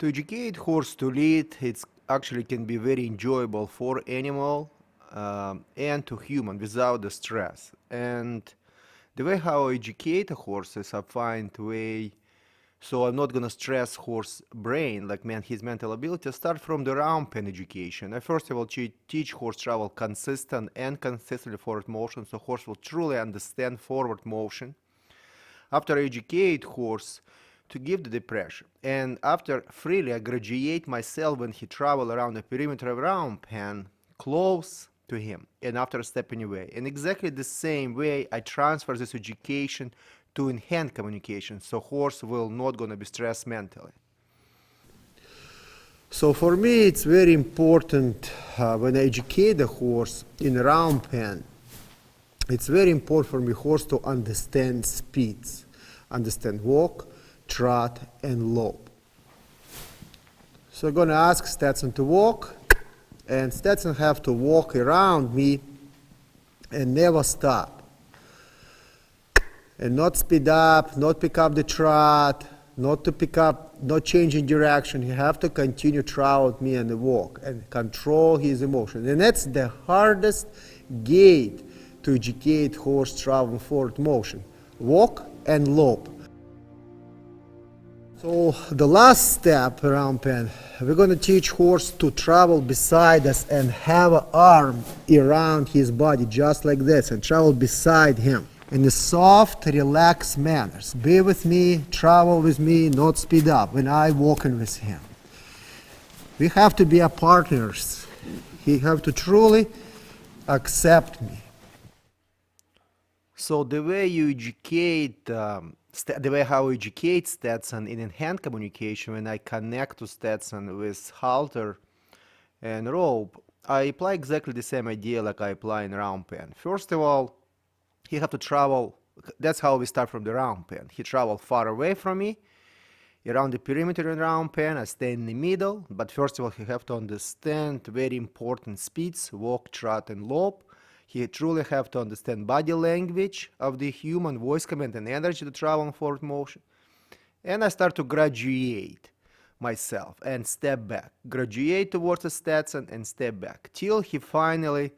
To educate horse to lead, it's actually can be very enjoyable for animal and to human without the stress. And the way how I educate a horse is I find way so I'm not gonna stress horse brain like man his mental ability. Start from the round pen education. I first of all teach horse travel consistent and consistently forward motion, so horse will truly understand forward motion. After I educate horse to give the pressure, and after freely I graduate myself when he travel around the perimeter of round pen close to him and after stepping away. In exactly the same way I transfer this education to in hand communication, so horse will not gonna be stressed mentally. So for me, it's very important when I educate the horse in round pen. It's very important for me horse to understand speeds, understand walk, trot, and lope. So I'm gonna ask Stetson to walk, and Stetson have to walk around me and never stop. And not speed up, not pick up the trot, not to pick up, not changing direction. He have to continue travel with me and the walk and control his emotion. And that's the hardest gate to educate horse travel forward motion. Walk and lope. So the last step around pen, we're going to teach horse to travel beside us and have an arm around his body just like this and travel beside him in a soft, relaxed manner. Be with me, travel with me, not speed up when I walking with him. We have to be our partners. He have to truly accept me. So the way you educate, the way how I educate Stetson in hand communication, when I connect to Stetson with halter and rope, I apply exactly the same idea like I apply in round pen. First of all, he have to travel. That's how we start from the round pen. He travel far away from me, around the perimeter in round pen. I stay in the middle. But first of all, he have to understand very important speeds: walk, trot, and lope. He truly have to understand body language of the human, voice command, and energy to travel in forward motion. And I start to graduate myself and step back, graduate towards the Stetson and step back till he finally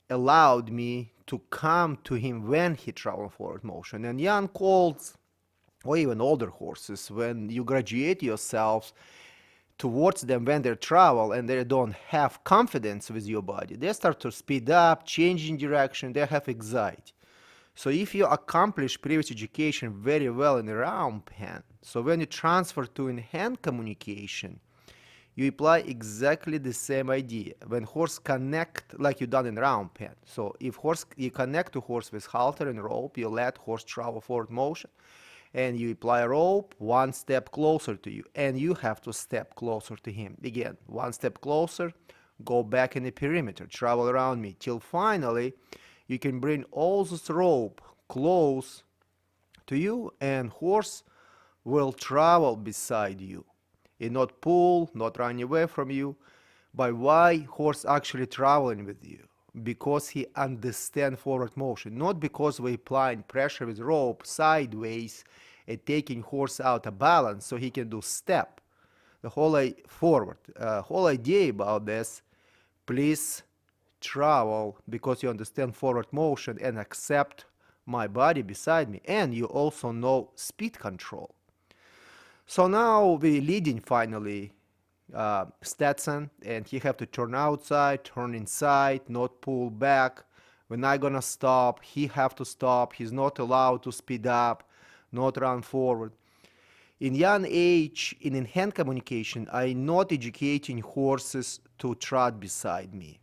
allowed me to come to him when he traveled forward motion. And young colts or even older horses, when you graduate yourselves towards them when they travel and they don't have confidence with your body, they start to speed up, changing direction, they have anxiety. So if you accomplish previous education very well in the round pen, so when you transfer to in hand communication, you apply exactly the same idea. When horse connect like you done in round pen. So if horse you connect to horse with halter and rope, you let horse travel forward motion, and you apply rope one step closer to you, and you have to step closer to him. Again, one step closer, go back in the perimeter, travel around me, till finally you can bring all this rope close to you, and horse will travel beside you and not pull, not run away from you. By why horse actually traveling with you? Because he understand forward motion, not because we applying pressure with rope sideways and taking horse out of balance so he can do step. The whole idea about this, please travel because you understand forward motion and accept my body beside me, and you also know speed control. So now we leading finally Stetson, and he have to turn outside, turn inside, not pull back. When I gonna stop, he have to stop. He's not allowed to speed up, not run forward. In young age, in hand communication, I not educating horses to trot beside me.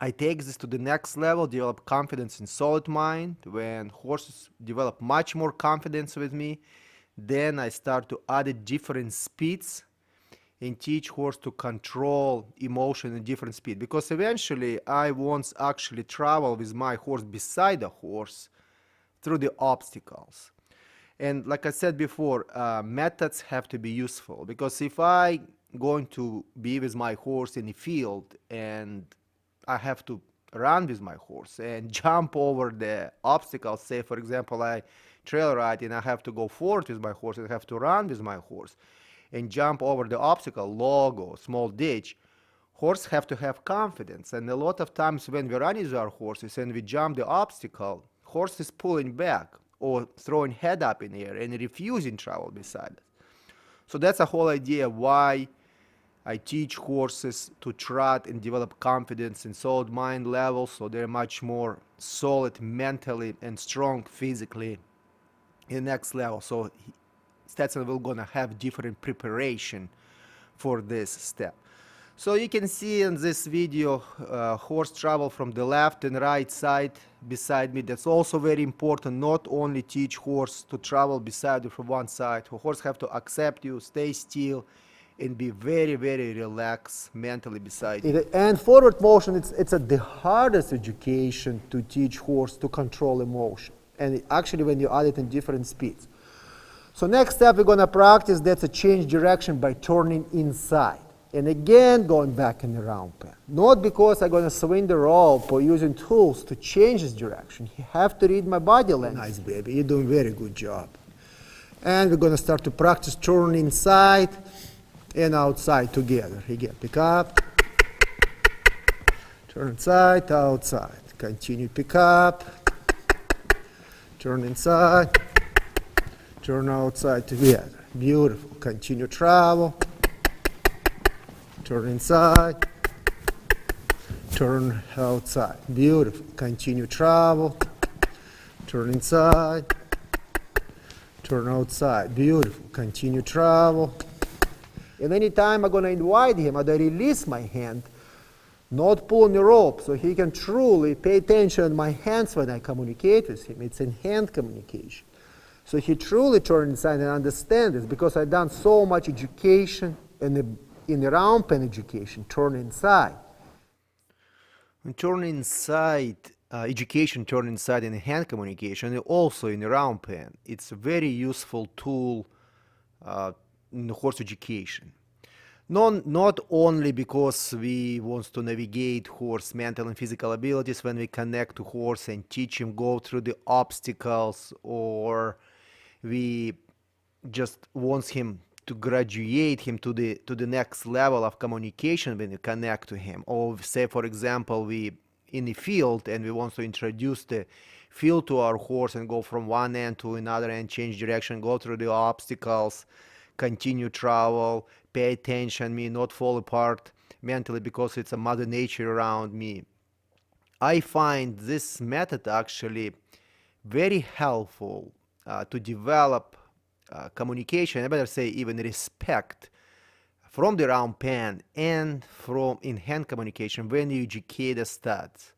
I take this to the next level, develop confidence in solid mind. When horses develop much more confidence with me, then I start to add different speeds and teach horse to control emotion in different speed. Because eventually I want actually travel with my horse beside the horse through the obstacles. And like I said before, methods have to be useful, because if I going to be with my horse in the field and I have to run with my horse and jump over the obstacles, say for example I trail ride and I have to go forward with my horse and I have to run with my horse, and jump over the obstacle, log or small ditch, horse have to have confidence. And a lot of times when we run with our horses and we jump the obstacle, horse is pulling back or throwing head up in the air and refusing travel beside us. So that's the whole idea why I teach horses to trot and develop confidence in solid mind level, so they're much more solid mentally and strong physically in the next level. So Stetson will gonna have different preparation for this step. So you can see in this video horse travel from the left and right side beside me. That's also very important. Not only teach horse to travel beside you from one side. Horse have to accept you, stay still, and be very, very relaxed mentally beside you. And forward motion, it's the hardest education to teach horse to control emotion. And actually when you add it in different speeds. So next step we're going to practice, that's a change direction by turning inside. And again, going back in the round pen. Not because I'm going to swing the rope or using tools to change this direction. You have to read my body language. Nice, baby. You're doing a very good job. And we're going to start to practice turning inside and outside together. Again, pick up. Turn inside, outside. Continue, pick up. Turn inside. Turn outside together. Beautiful. Continue travel. Turn inside, turn outside. Beautiful. Continue travel. Turn inside, turn outside. Beautiful. Continue travel. And anytime I'm going to invite him, I release my hand, not pulling the rope, so he can truly pay attention to my hands when I communicate with him. It's in hand communication. So he truly turns inside and understands this because I've done so much education in the round pen education, turn inside. Turn inside, education turn inside in hand communication, and also in the round pen. It's a very useful tool in horse education. Not only because we want to navigate horse mental and physical abilities when we connect to horse and teach him go through the obstacles, or we just want him to graduate him to the next level of communication when you connect to him. Or say, for example, we in the field and we want to introduce the field to our horse and go from one end to another and change direction, go through the obstacles, continue travel, pay attention, me not fall apart mentally because it's a mother nature around me. I find this method actually very helpful to develop communication, I better say even respect from the round pen and from in-hand communication when you educate the studs.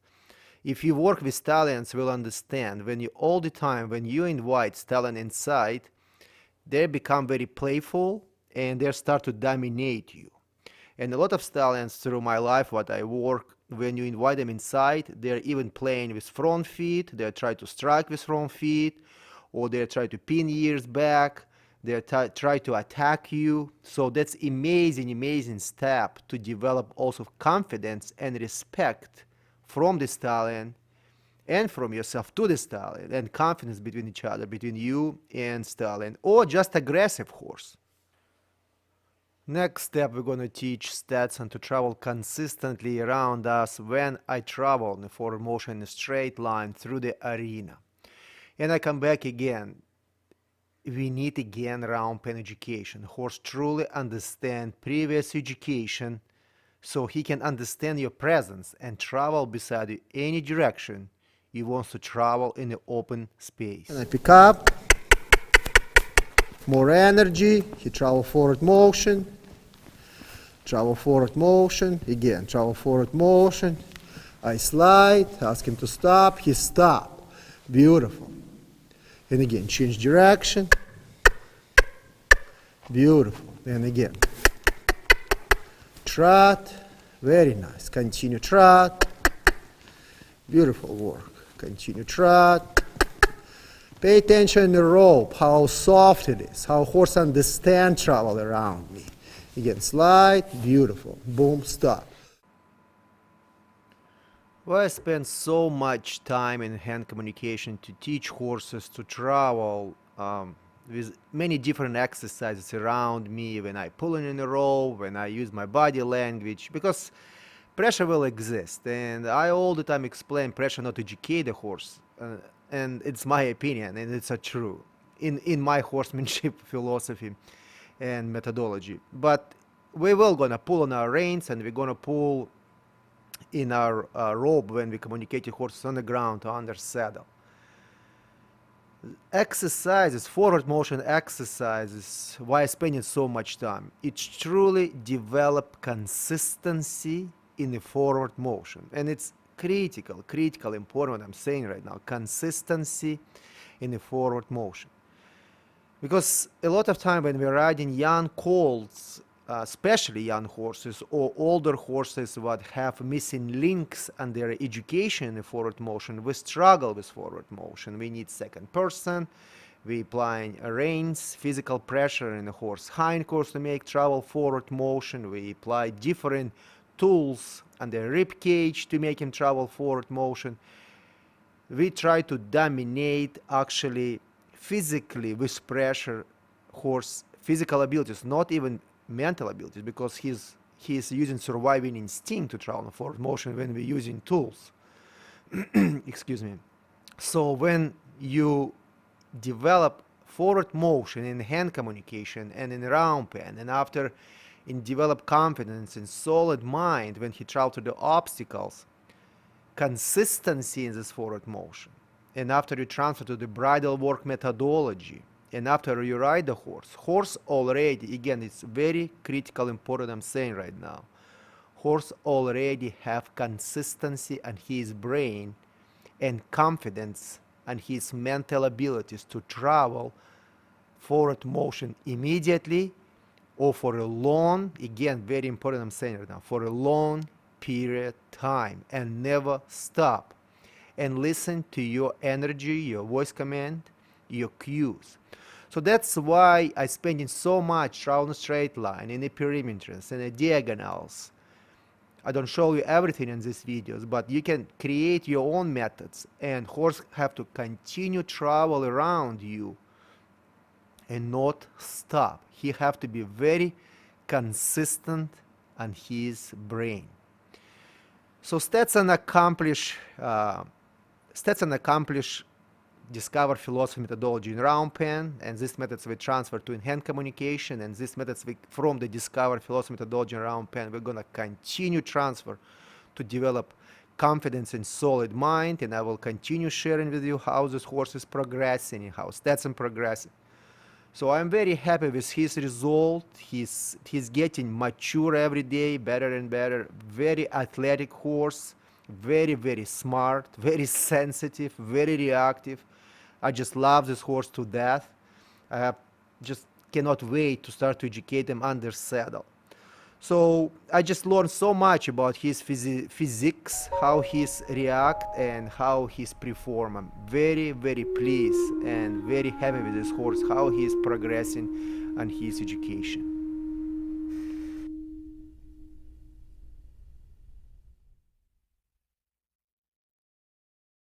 If you work with stallions, will understand when you all the time, when you invite stallion inside, they become very playful and they start to dominate you. And a lot of stallions through my life, what I work, when you invite them inside, they're even playing with front feet, they try to strike with front feet, or they try to pin ears back, they try to attack you. So that's amazing step to develop also confidence and respect from the stallion and from yourself to the stallion, and confidence between each other, between you and stallion, or just aggressive horse. Next step, we're going to teach Stetson to travel consistently around us when I travel in the forward motion in a straight line through the arena. And I come back again. We need again round pen education. Horse truly understand previous education, so he can understand your presence and travel beside you any direction you want to travel in the open space. And I pick up, more energy, he travel forward motion, again, travel forward motion, I slide, ask him to stop, he stop, beautiful. And again, change direction. Beautiful. And again, trot. Very nice. Continue trot. Beautiful work. Continue trot. Pay attention to the rope, how soft it is, how horse understand travel around me. Again, slide. Beautiful. Boom, stop. Well, I spend so much time in hand communication to teach horses to travel with many different exercises around me when I pull in a rope, when I use my body language, because pressure will exist. And I all the time explain pressure not to educate the horse. And it's my opinion, and it's a true in my horsemanship philosophy and methodology. But we will gonna pull on our reins, and we're gonna pull in our rope when we communicate with horses on the ground or under saddle. Exercises, forward motion exercises, why spending so much time? It truly develop consistency in the forward motion. And it's critical, important what I'm saying right now. Consistency in the forward motion. Because a lot of time when we're riding young colts, especially young horses or older horses that have missing links in their education in the forward motion, we struggle with forward motion. We need second person. We applying reins, physical pressure in the horse hindquarters to make travel forward motion. We apply different tools on the rib cage to make him travel forward motion. We try to dominate actually physically with pressure horse physical abilities, not even mental abilities, because he's using surviving instinct to travel in forward motion when we're using tools. Excuse me. So when you develop forward motion in hand communication and in round pen, and after in develop confidence and solid mind when he travels to the obstacles, consistency in this forward motion, and after you transfer to the bridle work methodology, and after you ride the horse already, again, it's very critical, important I'm saying right now, horse already have consistency on his brain and confidence on his mental abilities to travel forward motion immediately or for a long, again, very important I'm saying right now, for a long period time, and never stop. And listen to your energy, your voice command, your cues. So that's why I spending so much traveling a straight line, in the perimeters, and the diagonals. I don't show you everything in these videos, but you can create your own methods, and horse have to continue travel around you and not stop. He have to be very consistent on his brain. So Stetson accomplished discover philosophy methodology in round pen, and these methods we transfer to in hand communication, and these methods we, from the discover philosophy methodology in round pen, we're gonna continue transfer to develop confidence and solid mind, and I will continue sharing with you how this horse is progressing and how Stetson progressing. So I'm very happy with his result. He's getting mature every day, better and better. Very athletic horse, very smart, very sensitive, very reactive. I just love this horse to death. I just cannot wait to start to educate him under saddle. So I just learned so much about his physics, how he's react and how he's perform. I'm very pleased and very happy with this horse, how he's progressing on his education.